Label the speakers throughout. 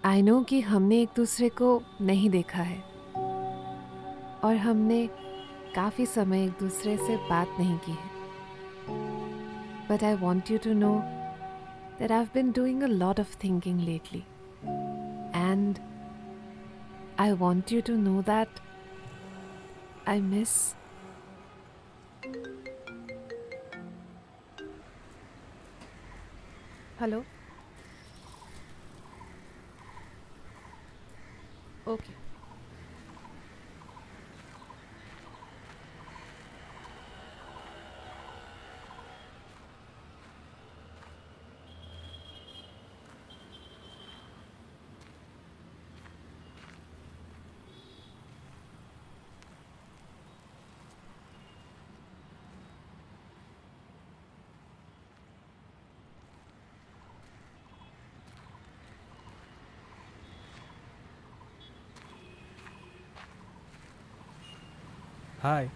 Speaker 1: I know कि हमने एक दूसरे को नहीं देखा है और हमने काफ़ी समय एक दूसरे से बात नहीं की है, but I want you to know that I have been doing a lot of thinking lately and I want you to know that I miss. Hello. Okay.
Speaker 2: Hi.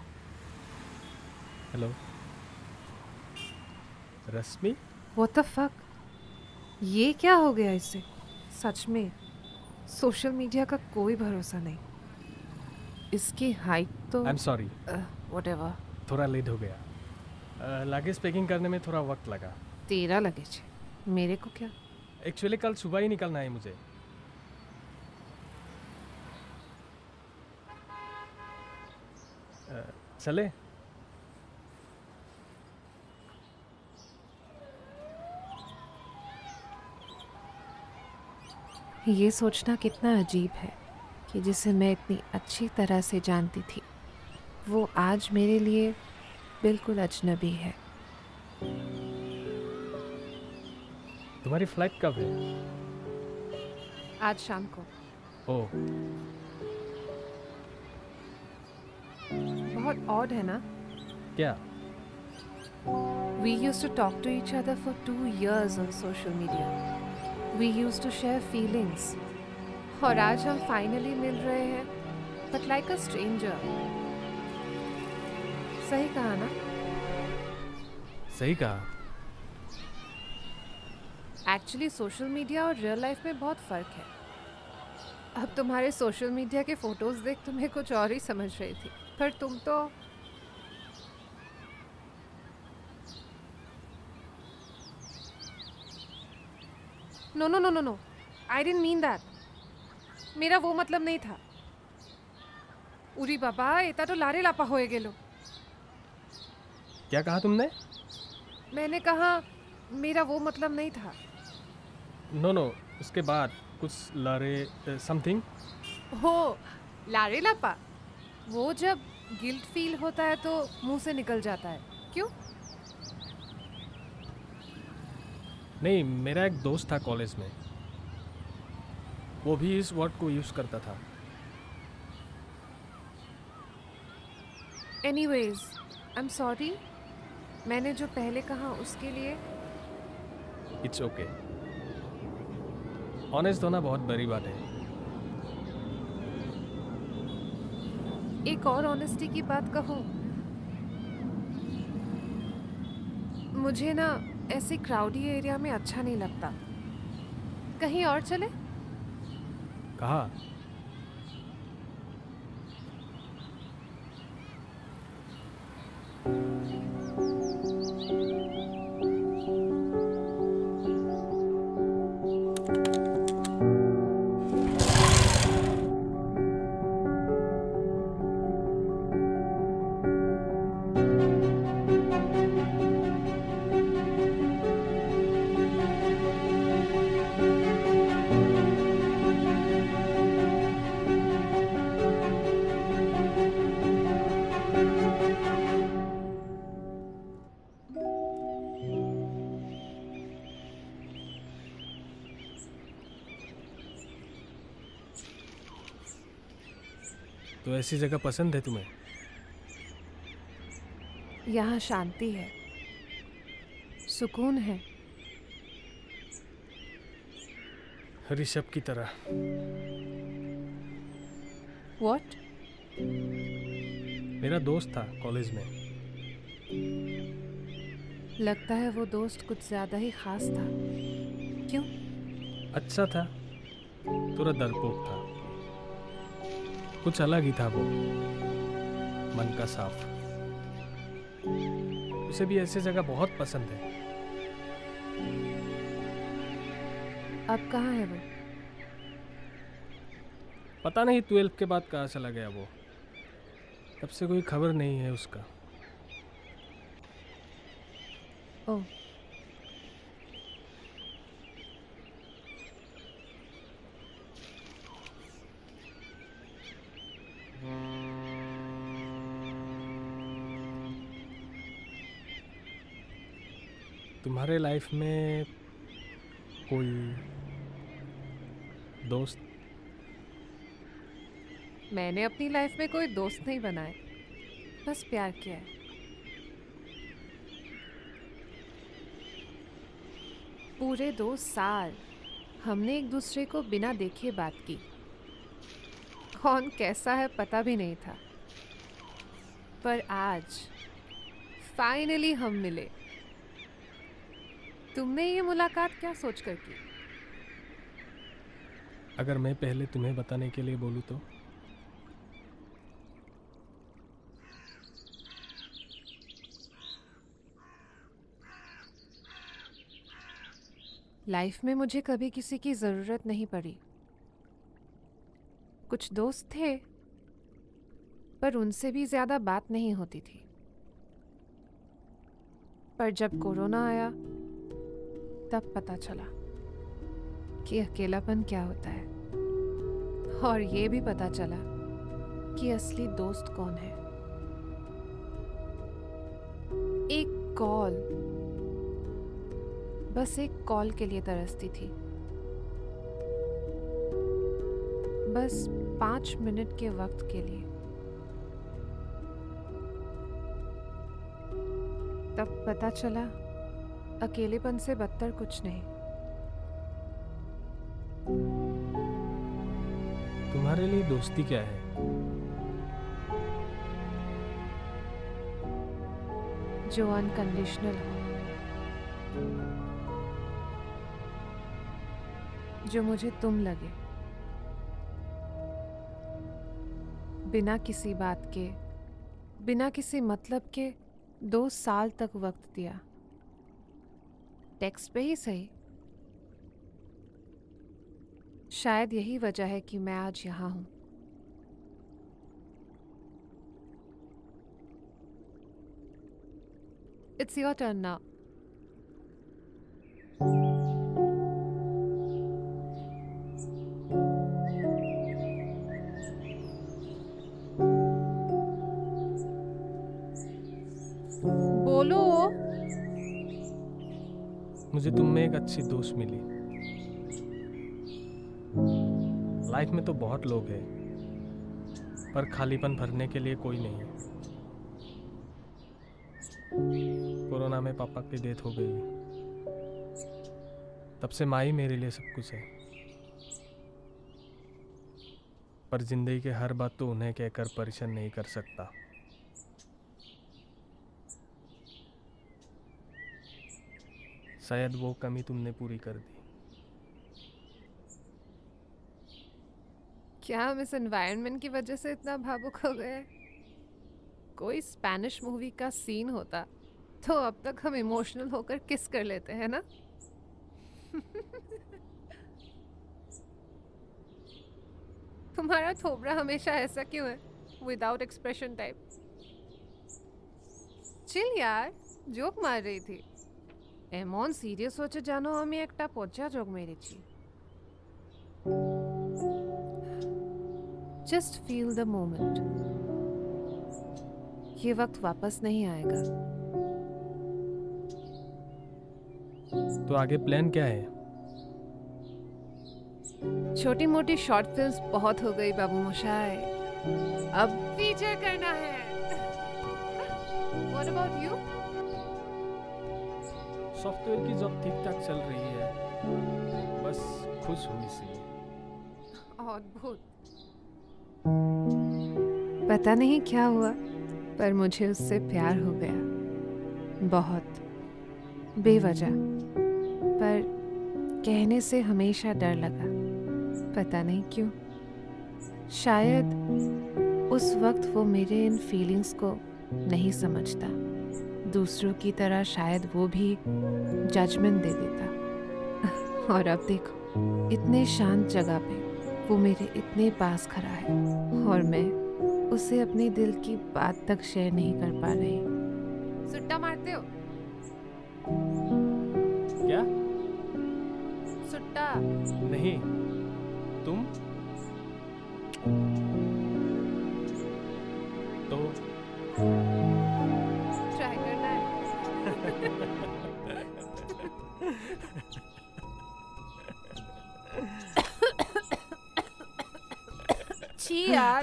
Speaker 2: Hello. Rashmi.
Speaker 1: What the fuck, ये क्या हो गया इससे? सच में social media का कोई भरोसा नहीं। इसकी हाइट तो
Speaker 2: आई एम सॉरी,
Speaker 1: व्हाटएवर।
Speaker 2: थोड़ा लेट हो गया। लगेज पैकिंग करने में थोड़ा वक्त लगा।
Speaker 1: तेरा लगेज, मेरे को क्या?
Speaker 2: एक्चुअली कल सुबह ही निकलना है मुझे। चले?
Speaker 1: ये सोचना कितना अजीब है कि जिसे मैं इतनी अच्छी तरह से जानती थी वो आज मेरे लिए बिल्कुल अजनबी है।
Speaker 2: तुम्हारी फ्लाइट कब है?
Speaker 1: आज शाम को।
Speaker 2: ओह।
Speaker 1: बहुत ऑड है ना?
Speaker 2: क्या?
Speaker 1: We used to talk to each other for 2 years on social media. We used to share feelings. और आज हम फाइनली मिल रहे हैं, but like a stranger. सही कहा ना?
Speaker 2: सही कहा।
Speaker 1: एक्चुअली सोशल मीडिया और रियल लाइफ में बहुत फ़र्क है। अब तुम्हारे सोशल मीडिया के फ़ोटोज़ देख तुम्हें कुछ और ही समझ रही थी, पर तुम तो no no no no no, I didn't mean that. मेरा वो मतलब नहीं था। उरी बाबा, एता तो लारे लापा होए गेलो।
Speaker 2: क्या कहा तुमने?
Speaker 1: मैंने कहा मेरा वो मतलब नहीं था।
Speaker 2: नो नो, उसके बाद कुछ लारे समथिंग।
Speaker 1: हो, लारे लापा, वो जब गिल्ट फील होता है तो मुंह से निकल जाता है। क्यों?
Speaker 2: नहीं, मेरा एक दोस्त था कॉलेज में, वो भी इस वर्ड को यूज़ करता था।
Speaker 1: Anyways, I am sorry. मैंने जो पहले कहा उसके लिए।
Speaker 2: It's okay. ऑनेस्ट होना बहुत बड़ी बात है।
Speaker 1: एक और ऑनेस्टी की बात कहूँ, मुझे ना ऐसे क्राउडी एरिया में अच्छा नहीं लगता। कहीं और चले?
Speaker 2: कहा? तो ऐसी जगह पसंद है तुम्हें?
Speaker 1: यहाँ शांति है, सुकून है।
Speaker 2: ऋषभ की तरह।
Speaker 1: व्हाट?
Speaker 2: मेरा दोस्त था कॉलेज में।
Speaker 1: लगता है वो दोस्त कुछ ज्यादा ही खास था। क्यों?
Speaker 2: अच्छा था, थोड़ा डरपोक था, कुछ अलग ही था वो, मन का साफ। उसे भी ऐसी जगह बहुत पसंद है।
Speaker 1: अब कहाँ है वो?
Speaker 2: पता नहीं 12 के बाद कहाँ चला गया वो, तब से कोई खबर नहीं है उसका।
Speaker 1: ओह,
Speaker 2: तुम्हारे लाइफ में कोई दोस्त?
Speaker 1: मैंने अपनी लाइफ में कोई दोस्त नहीं बनाए, बस प्यार किया है। पूरे 2 साल हमने एक दूसरे को बिना देखे बात की। कौन कैसा है पता भी नहीं था, पर आज फाइनली हम मिले। तुमने ये मुलाकात क्या सोचकर की?
Speaker 2: अगर मैं पहले तुम्हें बताने के लिए बोलूँ तो?
Speaker 1: लाइफ में मुझे कभी किसी की ज़रूरत नहीं पड़ी। कुछ दोस्त थे, पर उनसे भी ज़्यादा बात नहीं होती थी। पर जब कोरोना आया, तब पता चला कि अकेलापन क्या होता है, और ये भी पता चला कि असली दोस्त कौन है। एक कॉल, बस एक कॉल के लिए तरसती थी। बस 5 मिनट के वक्त के लिए। तब पता चला अकेलेपन से बदतर कुछ नहीं।
Speaker 2: तुम्हारे लिए दोस्ती क्या है?
Speaker 1: जो अनकंडीशनल हो, जो मुझे तुम लगे, बिना किसी बात के, बिना किसी मतलब के 2 साल तक वक्त दिया। टेक्स्ट पे ही सही। शायद यही वजह है कि मैं आज यहाँ हूँ। It's your turn now. बोलो।
Speaker 2: मुझे तुम में एक अच्छी दोस्त मिली। लाइफ में तो बहुत लोग हैं, पर खालीपन भरने के लिए कोई नहीं है। कोरोना में पापा की डेथ हो गई, तब से माँ ही मेरे लिए सब कुछ है। पर जिंदगी के हर बात तो उन्हें कहकर परेशान नहीं कर सकता। शायद वो कमी तुमने पूरी कर दी।
Speaker 1: क्या हम इस एनवायरनमेंट की वजह से इतना भावुक हो गए? कोई स्पैनिश मूवी का सीन होता तो अब तक हम इमोशनल होकर किस कर लेते हैं ना? तुम्हारा थोबड़ा हमेशा ऐसा क्यों है, विदाउट एक्सप्रेशन टाइप? चिल यार, जोक मार रही थी। এমন সিরিয়াস হচ্ছে জানো আমি একটা পচা যোগ মেরেছি। Just feel the moment. ये वक्त वापस नहीं आएगा।
Speaker 2: तो आगे प्लान क्या है?
Speaker 1: छोटी मोटी शॉर्ट फिल्म्स बहुत हो गई बाबू मोशाय, अब फीचर करना है। What about you?
Speaker 2: सॉफ्टवेयर की जॉब ठीक ठाक चल रही है, बस खुश हूँ इसलिए।
Speaker 1: अद्भुत। पता नहीं क्या हुआ, पर मुझे उससे प्यार हो गया। बहुत बेवजह, पर कहने से हमेशा डर लगा। पता नहीं क्यों, शायद उस वक्त वो मेरे इन फीलिंग्स को नहीं समझता। दूसरों की तरह शायद वो भी जजमेंट दे देता। और अब देखो, इतने शांत जगह पे वो मेरे इतने पास खड़ा है और मैं उसे अपने दिल की बात तक शेयर नहीं कर पा रही। सुट्टा मारते हो?
Speaker 2: क्या?
Speaker 1: सुट्टा।
Speaker 2: नहीं, तुम तो
Speaker 1: ट्राई करना है। छी यार,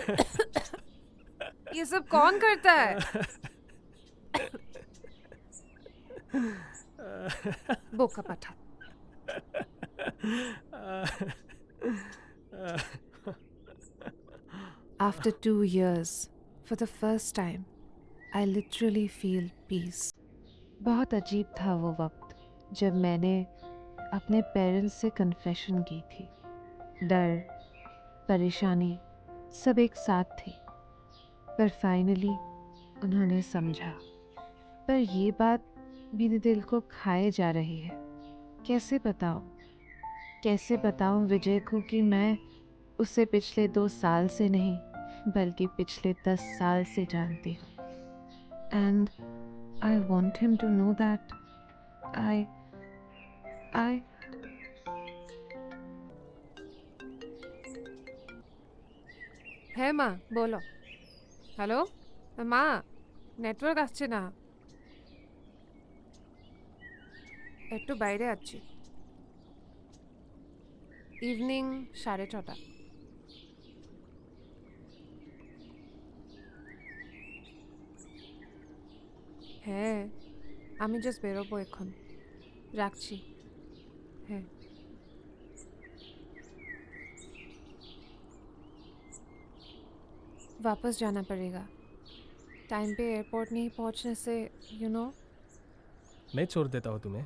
Speaker 1: ये सब कौन करता है? बोका पठा। After 2 years, for the first time, I literally feel peace. बहुत अजीब था वो वक्त जब मैंने अपने पेरेंट्स से कन्फेशन की थी। डर, परेशानी सब एक साथ थे, पर फाइनली उन्होंने समझा। पर ये बात मेरे दिल को खाए जा रही है। कैसे बताऊं विजय को कि मैं उसे पिछले 2 साल से नहीं बल्कि पिछले 10 साल से जानती हूँ। And I want him to know that I I হ্যাঁ মা, বলো। হ্যালো মা, নেটওয়ার্ক আসছে না, একটু বাইরে আছি। ইভিনিং 6:30। হ্যাঁ, আমি জাস্ট বেরোবো এখন, রাখছি। হ্যাঁ। वापस जाना पड़ेगा, टाइम पे एयरपोर्ट नहीं पहुंचने से यू नो।
Speaker 2: मैं छोड़ देता हूँ तुम्हें।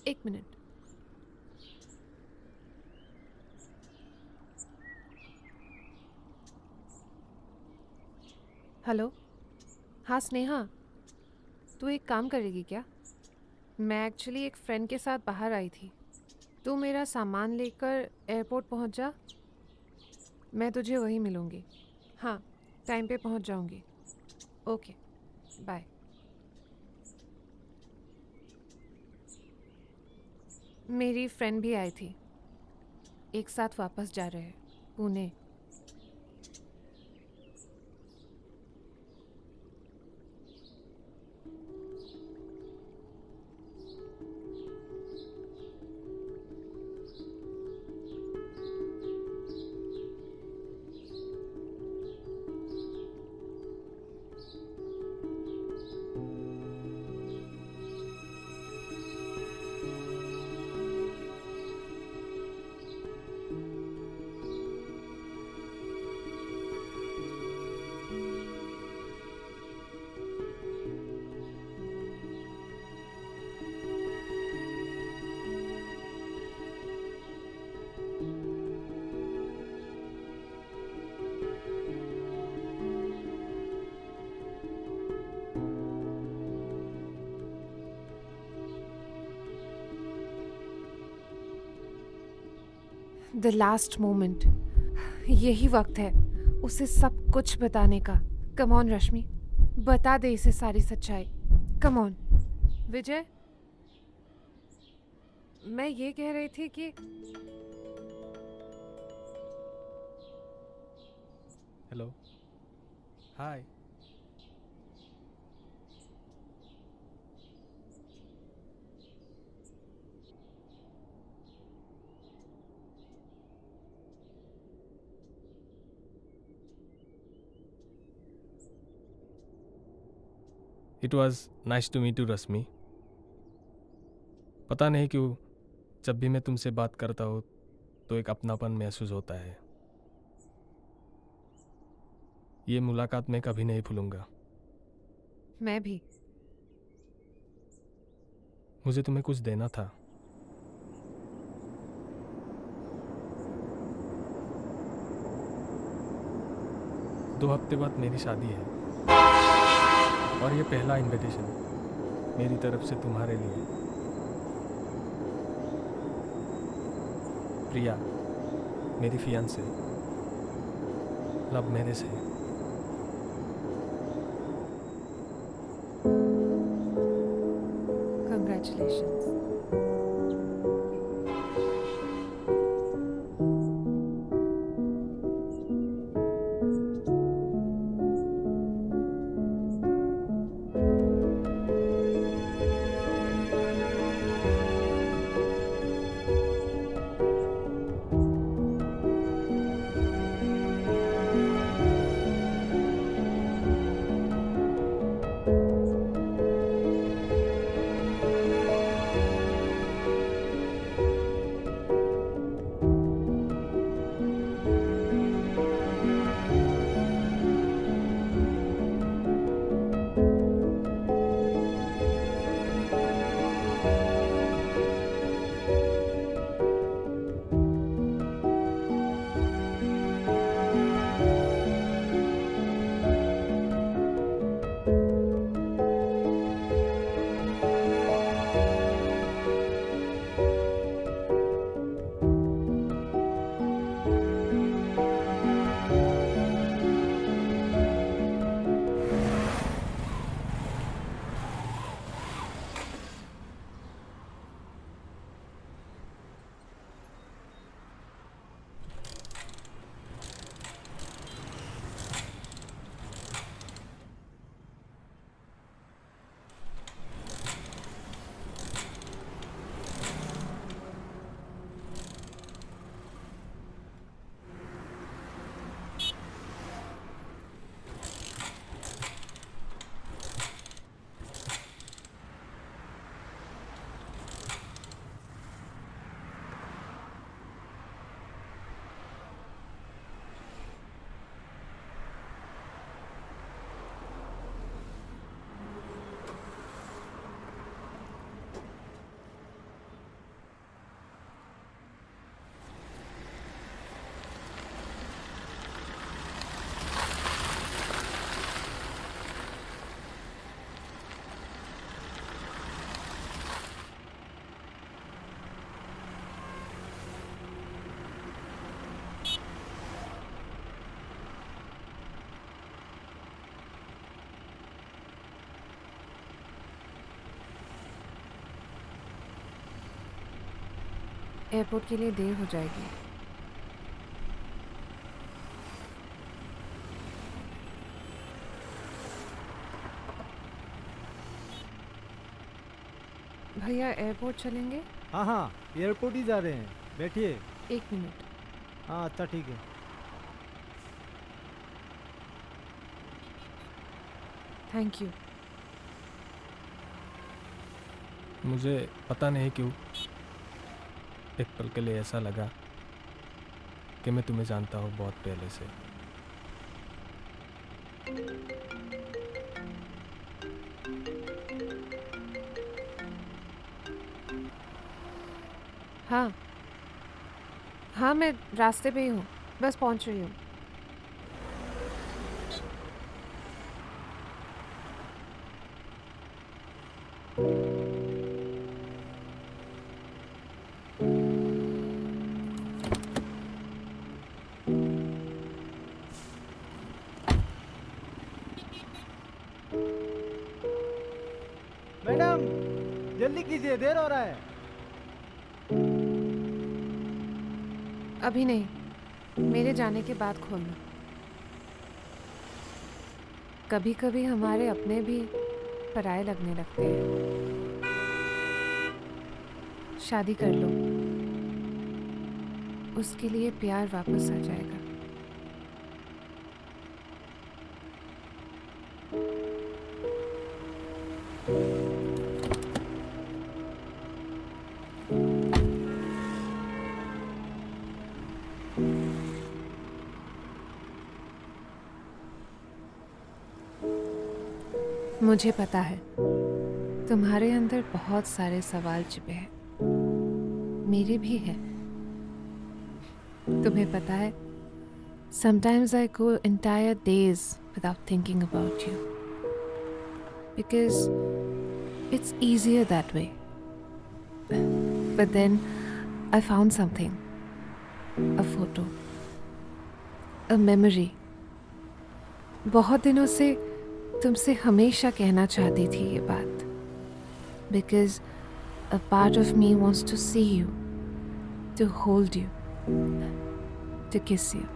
Speaker 1: एक मिनट। हेलो। हाँ स्नेहा, तू एक काम करेगी क्या? मैं एक्चुअली एक फ्रेंड के साथ बाहर आई थी। तू मेरा सामान लेकर एयरपोर्ट पहुंच जा, मैं तुझे वहीं मिलूंगी। हाँ, टाइम पे पहुंच जाऊंगी। Okay, bye. मेरी फ्रेंड भी आई थी, एक साथ वापस जा रहे हैं पुणे। द लास्ट मोमेंट, यही वक्त है उसे सब कुछ बताने का। कम ऑन रश्मि, बता दे इसे सारी सच्चाई। Come on Vijay. मैं ये कह रही थी कि
Speaker 2: hello, hi. It was nice to meet you Rashmi. पता नहीं क्यों जब भी मैं तुमसे बात करता हूँ तो एक अपनापन महसूस होता है। ये मुलाकात मैं कभी नहीं भूलूंगा।
Speaker 1: मैं भी।
Speaker 2: मुझे तुम्हें कुछ देना था। 2 हफ्ते बाद मेरी शादी है और ये पहला इनविटेशन मेरी तरफ से तुम्हारे लिए। प्रिया, मेरी फियांसे, लव मैरिज है।
Speaker 1: Congratulations. एयरपोर्ट के लिए देर हो जाएगी। भैया एयरपोर्ट चलेंगे?
Speaker 3: हाँ हाँ, एयरपोर्ट ही जा रहे हैं, बैठिए।
Speaker 1: 1 मिनट।
Speaker 3: हाँ अच्छा ठीक है।
Speaker 1: Thank you.
Speaker 2: मुझे पता नहीं क्यों एक पल के लिए ऐसा लगा कि मैं तुम्हें जानता हूँ बहुत पहले से।
Speaker 1: हाँ हाँ, मैं रास्ते पे ही हूँ, बस पहुँच रही हूँ।
Speaker 3: मैडम जल्दी कीजिए, देर हो रहा है।
Speaker 1: अभी नहीं, मेरे जाने के बाद खोलना। कभी कभी हमारे अपने भी पराये लगने लगते हैं। शादी कर लो, उसके लिए प्यार वापस आ जाएगा। मुझे पता है तुम्हारे अंदर बहुत सारे सवाल छिपे हैं, मेरे भी हैं। तुम्हें पता है Sometimes I go entire days without thinking about you because it's easier that way. But then I found something, a photo, a memory. बहुत दिनों से तुमसे हमेशा कहना चाहती थी ये बात, because a part of me wants to see you, to hold you, to kiss you.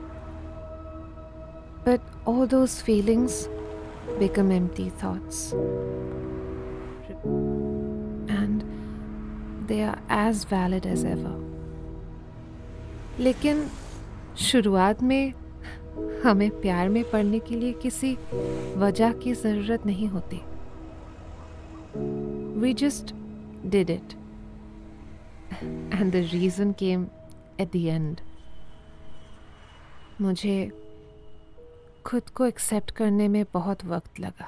Speaker 1: But all those feelings become empty thoughts. And they are as valid as ever. लेकिन शुरुआत में हमें प्यार में पड़ने के लिए किसी वजह की ज़रूरत नहीं होती. We just did it. And the reason came at the end. मुझे खुद को एक्सेप्ट करने में बहुत वक्त लगा.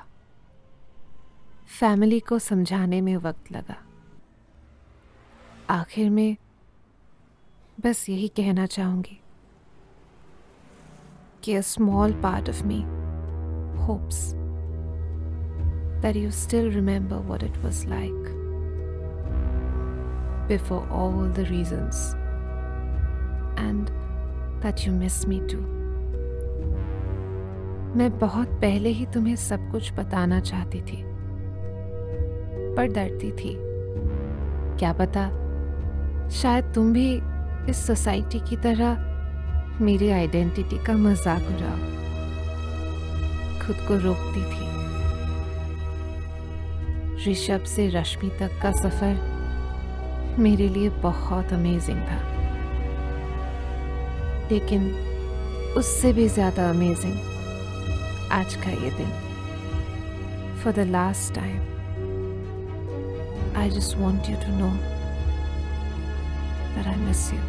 Speaker 1: फैमिली को समझाने में वक्त लगा. आखिर में बस यही कहना चाहूँगी कि a small part of me hopes that you still remember what it was like before all the reasons, and that you miss me too. मैं बहुत पहले ही तुम्हें सब कुछ बताना चाहती थी, पर डरती थी. क्या पता शायद तुम भी इस सोसाइटी की तरह मेरी आइडेंटिटी का मजाक उड़ाओ. खुद को रोकती थी. ऋषभ से रश्मि तक का सफर मेरे लिए बहुत अमेजिंग था, लेकिन उससे भी ज्यादा अमेजिंग आज का ये दिन. For the last time, I just want you to know that I miss you.